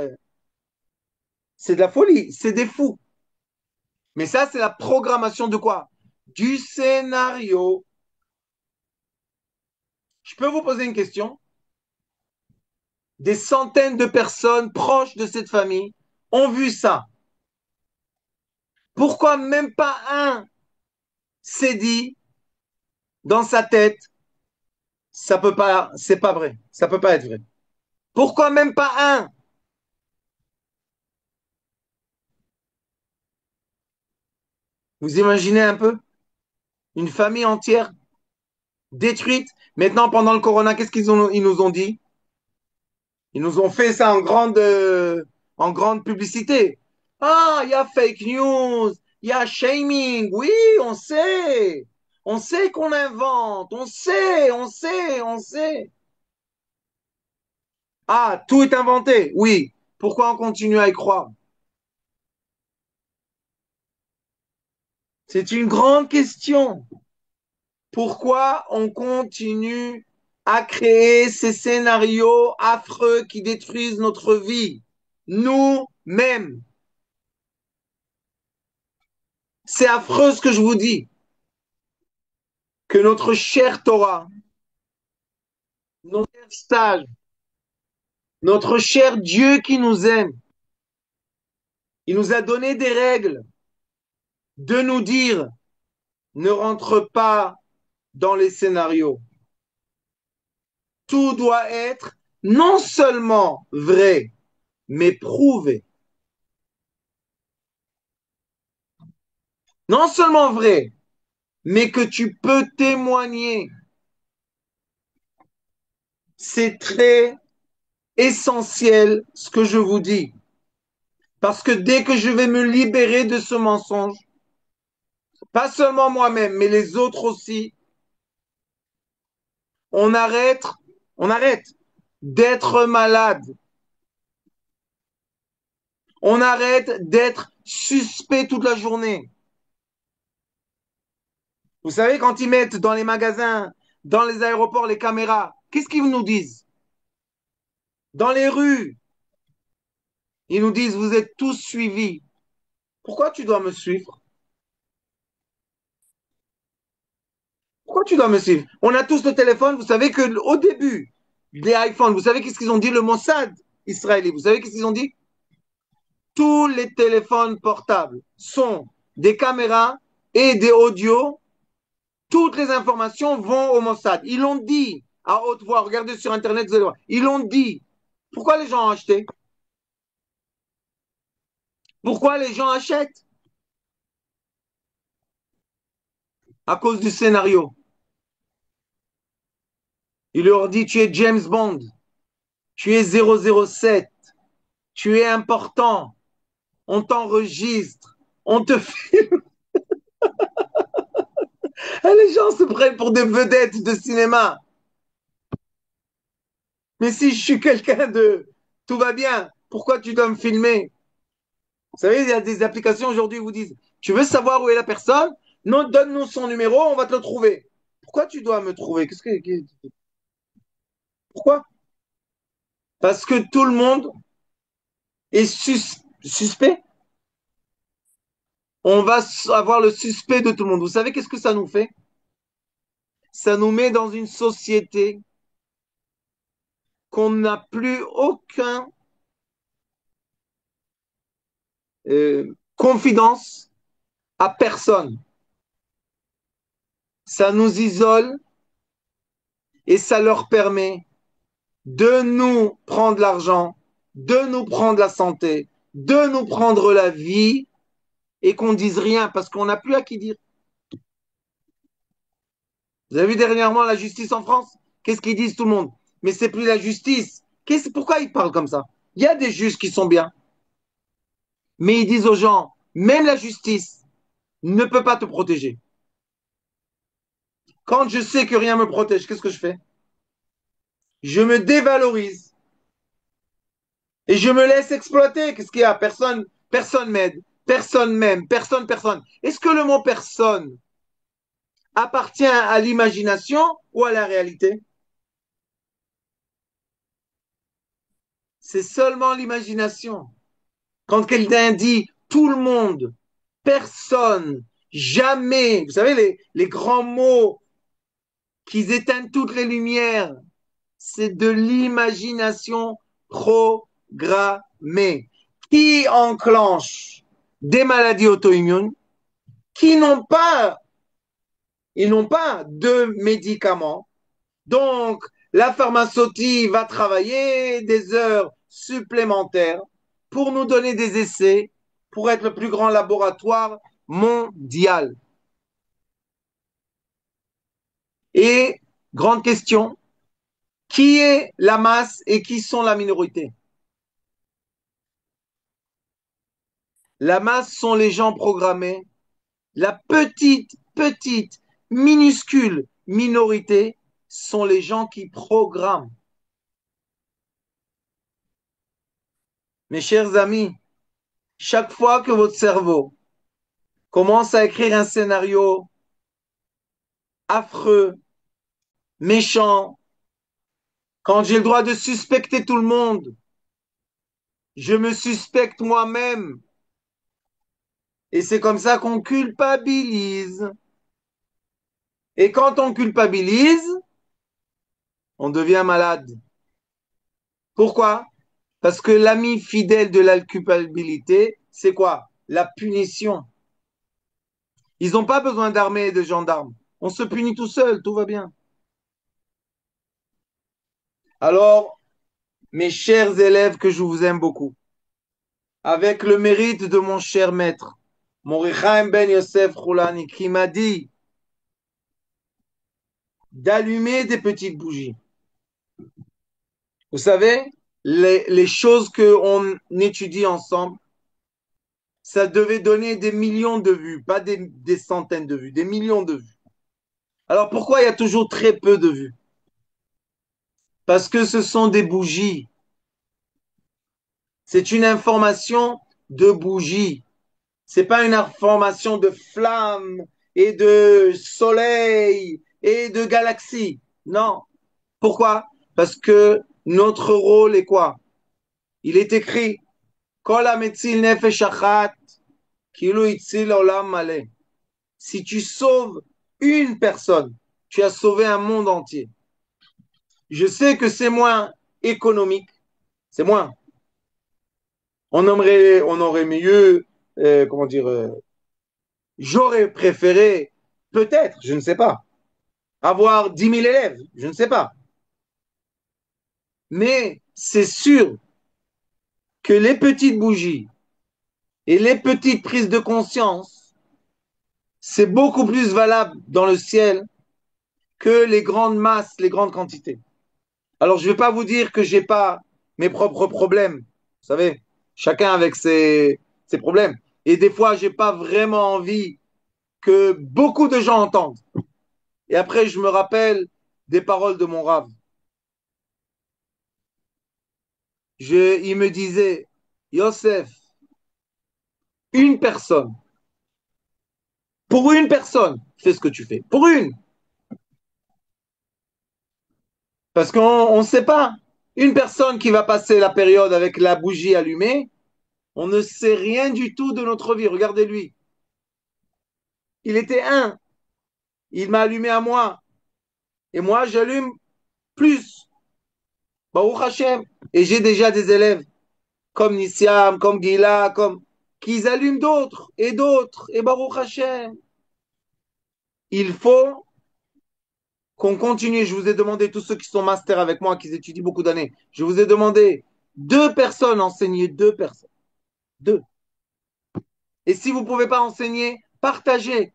c'est de la folie, c'est des fous. Mais ça, c'est la programmation de quoi? Du scénario. Je peux vous poser une question? Des centaines de personnes proches de cette famille ont vu ça. Pourquoi même pas un s'est dit dans sa tête, ça peut pas, c'est pas vrai, ça peut pas être vrai. Pourquoi même pas un? Vous imaginez un peu? Une famille entière détruite. Maintenant, pendant le corona, qu'est-ce ils nous ont dit? Ils nous ont fait ça en grande publicité. Ah, il y a fake news, il y a shaming. Oui, on sait. On sait qu'on invente. On sait. Ah, tout est inventé. Oui. Pourquoi on continue à y croire? C'est une grande question. Pourquoi on continue à créer ces scénarios affreux qui détruisent notre vie, nous-mêmes? C'est affreux ce que je vous dis, que notre cher Torah, notre cher sage, notre cher Dieu qui nous aime, il nous a donné des règles de nous dire ne rentre pas dans les scénarios. Tout doit être non seulement vrai, mais prouvé. Non seulement vrai, mais que tu peux témoigner. C'est très essentiel ce que je vous dis. Parce que dès que je vais me libérer de ce mensonge, pas seulement moi-même, mais les autres aussi, on arrête, on arrête d'être malade. On arrête d'être suspect toute la journée. Vous savez, quand ils mettent dans les magasins, dans les aéroports, les caméras, qu'est-ce qu'ils nous disent? Dans les rues, ils nous disent, vous êtes tous suivis. Pourquoi tu dois me suivre? Pourquoi tu dois me suivre? On a tous le téléphone. Vous savez qu'au début des iPhones, vous savez qu'est-ce qu'ils ont dit, le Mossad israélien? Vous savez qu'est-ce qu'ils ont dit? Tous les téléphones portables sont des caméras et des audios. Toutes les informations vont au Mossad. Ils l'ont dit à haute voix. Regardez sur Internet, vous allez voir. Ils l'ont dit. Pourquoi les gens ont acheté? Pourquoi les gens achètent? À cause du scénario. Il leur dit, tu es James Bond, tu es 007, tu es important, on t'enregistre, on te filme. Et les gens se prennent pour des vedettes de cinéma. Mais si je suis quelqu'un de tout va bien, pourquoi tu dois me filmer? Vous savez, il y a des applications aujourd'hui qui vous disent, tu veux savoir où est la personne? Non, donne-nous son numéro, on va te le trouver. Pourquoi tu dois me trouver? Pourquoi? Parce que tout le monde est suspect. On va avoir le suspect de tout le monde. Vous savez qu'est-ce que ça nous fait? Ça nous met dans une société qu'on n'a plus aucun confidence à personne. Ça nous isole et ça leur permet de nous prendre l'argent, de nous prendre la santé, de nous prendre la vie et qu'on dise rien parce qu'on n'a plus à qui dire. Vous avez vu dernièrement la justice en France? Qu'est-ce qu'ils disent tout le monde? Mais c'est plus la justice. Pourquoi ils parlent comme ça? Il y a des juges qui sont bien. Mais ils disent aux gens, même la justice ne peut pas te protéger. Quand je sais que rien me protège, qu'est-ce que je fais? Je me dévalorise et je me laisse exploiter. Qu'est-ce qu'il y a? Personne m'aide, personne m'aime, personne. Est-ce que le mot personne appartient à l'imagination ou à la réalité? C'est seulement l'imagination. Quand quelqu'un dit tout le monde, personne, jamais, vous savez, les grands mots qui éteignent toutes les lumières, c'est de l'imagination programmée. Qui enclenche des maladies auto-immunes qui ils n'ont pas de médicaments. Donc, la pharmaceutique va travailler des heures supplémentaires pour nous donner des essais pour être le plus grand laboratoire mondial. Et, grande question, qui est la masse et qui sont la minorité? La masse sont les gens programmés. La petite, minuscule minorité sont les gens qui programment. Mes chers amis, chaque fois que votre cerveau commence à écrire un scénario affreux, méchant, quand j'ai le droit de suspecter tout le monde, je me suspecte moi-même. Et c'est comme ça qu'on culpabilise. Et quand on culpabilise, on devient malade. Pourquoi? Parce que l'ami fidèle de la culpabilité, c'est quoi? La punition. Ils n'ont pas besoin d'armée et de gendarmes. On se punit tout seul, tout va bien. Alors, mes chers élèves que je vous aime beaucoup, avec le mérite de mon cher maître, Morichaim Ben Yosef Choulani, qui m'a dit d'allumer des petites bougies. Vous savez, les choses qu'on étudie ensemble, ça devait donner des millions de vues, pas des centaines de vues, des millions de vues. Alors pourquoi il y a toujours très peu de vues? Parce que ce sont des bougies. C'est une information de bougie. C'est pas une information de flammes et de soleil et de galaxies. Non. Pourquoi? Parce que notre rôle est quoi? Il est écrit Kol hametzil nefesh achat, kilu itzil olam maleh. Si tu sauves une personne, tu as sauvé un monde entier. Je sais que c'est moins économique, c'est moins. On aurait mieux, comment dire, j'aurais préféré, peut-être, je ne sais pas, avoir 10 000 élèves, je ne sais pas. Mais c'est sûr que les petites bougies et les petites prises de conscience, c'est beaucoup plus valable dans le ciel que les grandes masses, les grandes quantités. Alors, je ne vais pas vous dire que je n'ai pas mes propres problèmes. Vous savez, chacun avec ses problèmes. Et des fois, je n'ai pas vraiment envie que beaucoup de gens entendent. Et après, je me rappelle des paroles de mon Rav. Il me disait, Yosef, une personne, pour une personne, fais ce que tu fais. Pour une. Parce qu'on ne sait pas. Une personne qui va passer la période avec la bougie allumée, on ne sait rien du tout de notre vie. Regardez-lui. Il était un. Il m'a allumé à moi. Et moi, j'allume plus. Baruch Hashem. Et j'ai déjà des élèves comme Nissiam, comme Gila, comme qui allument d'autres et d'autres. Et Baruch Hashem. Il faut qu'on continue. Je vous ai demandé, tous ceux qui sont masters avec moi, qui étudient beaucoup d'années, je vous ai demandé 2 personnes, enseigner 2 personnes. 2. Et si vous ne pouvez pas enseigner, partagez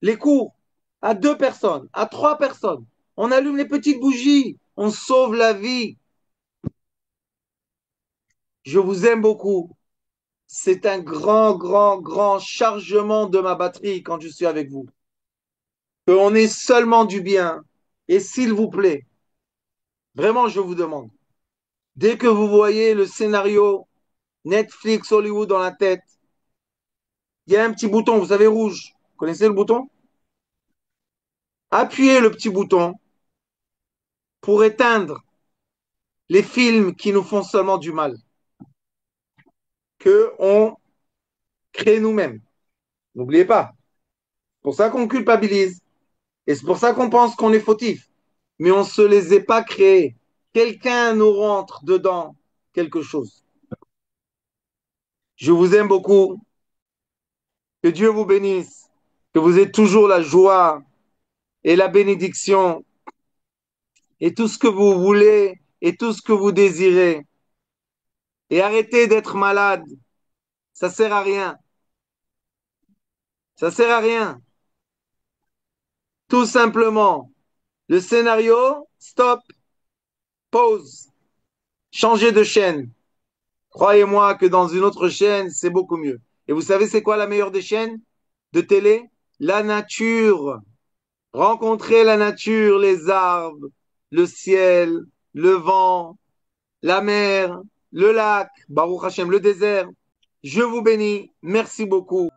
les cours à 2 personnes, à 3 personnes. On allume les petites bougies, on sauve la vie. Je vous aime beaucoup. C'est un grand, grand, grand chargement de ma batterie quand je suis avec vous. Qu'on ait seulement du bien. Et s'il vous plaît, vraiment, je vous demande, dès que vous voyez le scénario Netflix, Hollywood dans la tête, il y a un petit bouton, vous savez, rouge. Vous connaissez le bouton? Appuyez le petit bouton pour éteindre les films qui nous font seulement du mal, que on crée nous-mêmes. N'oubliez pas. C'est pour ça qu'on culpabilise. Et c'est pour ça qu'on pense qu'on est fautif. Mais on ne se les est pas créés. Quelqu'un nous rentre dedans quelque chose. Je vous aime beaucoup. Que Dieu vous bénisse. Que vous ayez toujours la joie et la bénédiction et tout ce que vous voulez et tout ce que vous désirez. Et arrêtez d'être malade. Ça sert à rien. Ça sert à rien. Tout simplement, le scénario, stop, pause, changez de chaîne. Croyez-moi que dans une autre chaîne, c'est beaucoup mieux. Et vous savez, c'est quoi la meilleure des chaînes de télé? La nature. Rencontrer la nature, les arbres, le ciel, le vent, la mer, le lac, Baruch Hashem, le désert. Je vous bénis. Merci beaucoup.